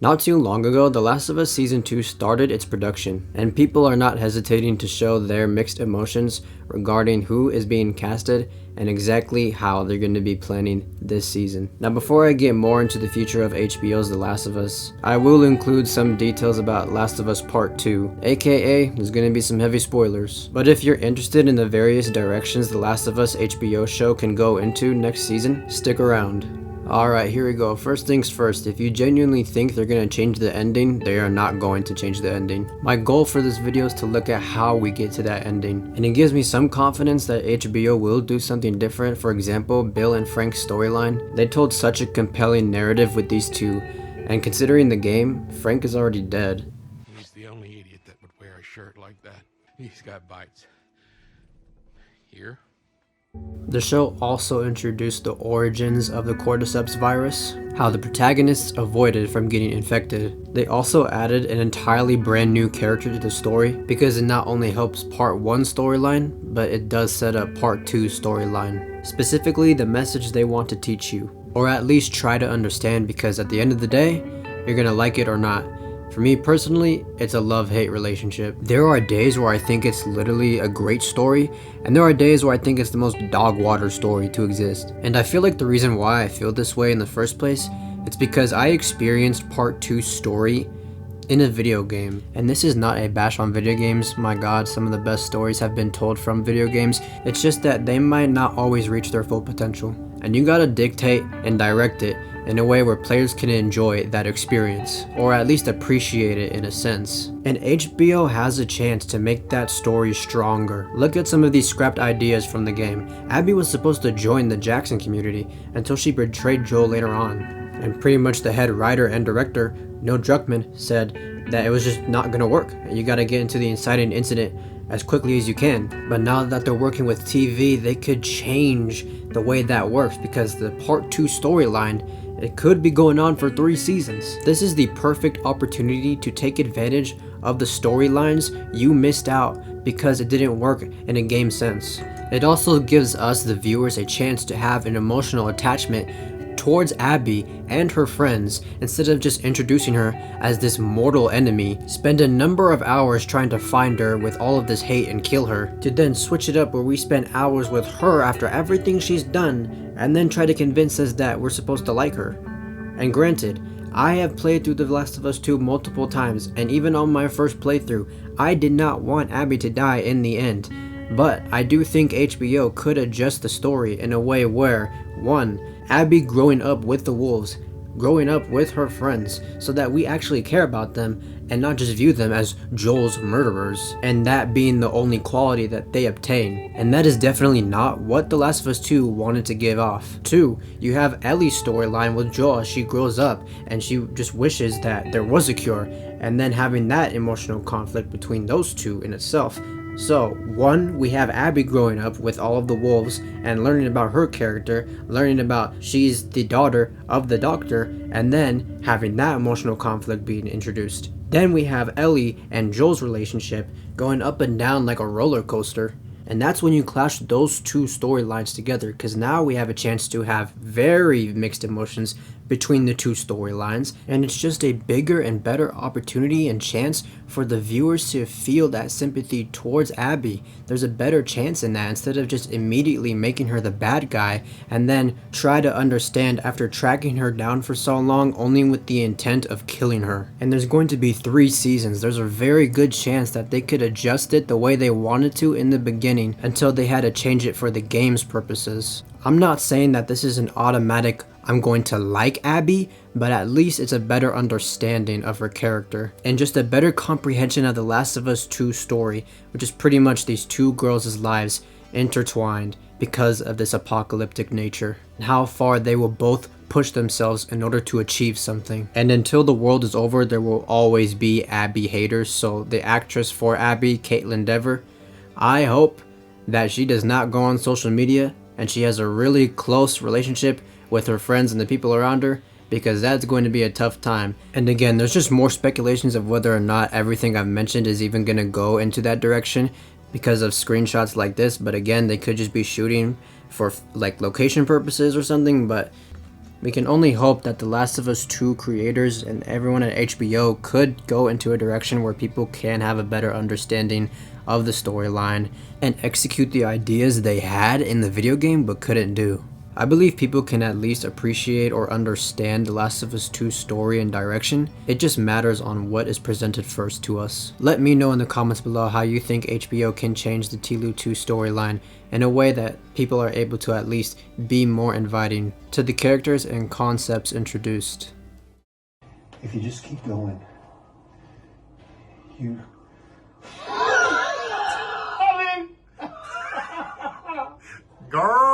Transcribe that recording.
Not too long ago, The Last of Us Season 2 started its production, and people are not hesitating to show their mixed emotions regarding who is being casted and exactly how they're going to be planning this season. Now, before I get more into the future of HBO's The Last of Us, I will include some details about Last of Us Part 2, aka there's going to be some heavy spoilers. But if you're interested in the various directions The Last of Us HBO show can go into next season, stick around. Alright, here we go. First things first, if you genuinely think they're going to change the ending, they are not going to change the ending. My goal for this video is to look at how we get to that ending, and it gives me some confidence that HBO will do something different. For example, Bill and Frank's storyline. They told such a compelling narrative with these two, and considering the game, Frank is already dead. He's the only idiot that would wear a shirt like that. He's got bites. Here? The show also introduced the origins of the cordyceps virus, how the protagonists avoided from getting infected. They also added an entirely brand new character to the story because it not only helps part 1 storyline, but it does set up part 2 storyline. Specifically, the message they want to teach you, or at least try to understand, because at the end of the day, you're gonna like it or not. For me personally, it's a love-hate relationship. There are days where I think it's literally a great story, and there are days where I think it's the most dog water story to exist. And I feel like the reason why I feel this way in the first place, it's because I experienced part 2 story in a video game. And this is not a bash on video games. My god, some of the best stories have been told from video games. It's just that they might not always reach their full potential. And you gotta dictate and direct it in a way where players can enjoy that experience, or at least appreciate it in a sense. And HBO has a chance to make that story stronger. Look at some of these scrapped ideas from the game. Abby was supposed to join the Jackson community until she betrayed Joel later on. And pretty much the head writer and director, Neil Druckmann, said that it was just not gonna work. You gotta get into the inciting incident as quickly as you can. But now that they're working with TV, they could change the way that works, because the part 2 storyline, it could be going on for 3 seasons. This is the perfect opportunity to take advantage of the storylines you missed out because it didn't work in a game sense. It also gives us, the viewers, a chance to have an emotional attachment towards Abby and her friends instead of just introducing her as this mortal enemy. Spend a number of hours trying to find her with all of this hate and kill her, to then switch it up where we spend hours with her after everything she's done and then try to convince us that we're supposed to like her. And granted, I have played through The Last of Us 2 multiple times, and even on my first playthrough, I did not want Abby to die in the end. But I do think HBO could adjust the story in a way where, 1, Abby growing up with the wolves, growing up with her friends, so that we actually care about them and not just view them as Joel's murderers, and that being the only quality that they obtain. And that is definitely not what The Last of Us 2 wanted to give off. 2, you have Ellie's storyline with Joel as she grows up and she just wishes that there was a cure, and then having that emotional conflict between those two in itself. So, 1, we have Abby growing up with all of the wolves and learning about her character, learning about she's the daughter of the doctor, and then having that emotional conflict being introduced. Then we have Ellie and Joel's relationship going up and down like a roller coaster. And that's when you clash those two storylines together, because now we have a chance to have very mixed emotions between the two storylines, and it's just a bigger and better opportunity and chance for the viewers to feel that sympathy towards Abby. There's a better chance in that, instead of just immediately making her the bad guy and then try to understand after tracking her down for so long only with the intent of killing her. And there's going to be 3 seasons. There's a very good chance that they could adjust it the way they wanted to in the beginning until they had to change it for the game's purposes. I'm not saying that this is an automatic I'm going to like Abby, but at least it's a better understanding of her character and just a better comprehension of The Last of Us 2 story, which is pretty much these two girls' lives intertwined because of this apocalyptic nature, and how far they will both push themselves in order to achieve something. And until the world is over, there will always be Abby haters. So the actress for Abby, Caitlin Dever, I hope that she does not go on social media and she has a really close relationship with her friends and the people around her, because that's going to be a tough time. And again, there's just more speculations of whether or not everything I've mentioned is even going to go into that direction because of screenshots like this. But again, they could just be shooting for like location purposes or something. But We can only hope that The Last of Us 2 creators and everyone at HBO could go into a direction where people can have a better understanding of the storyline and execute the ideas they had in the video game but couldn't do. I believe people can at least appreciate or understand The Last of Us 2's story and direction. It just matters on what is presented first to us. Let me know in the comments below how you think HBO can change the Tlou 2 storyline in a way that people are able to at least be more inviting to the characters and concepts introduced. If you just keep going, you... Girl!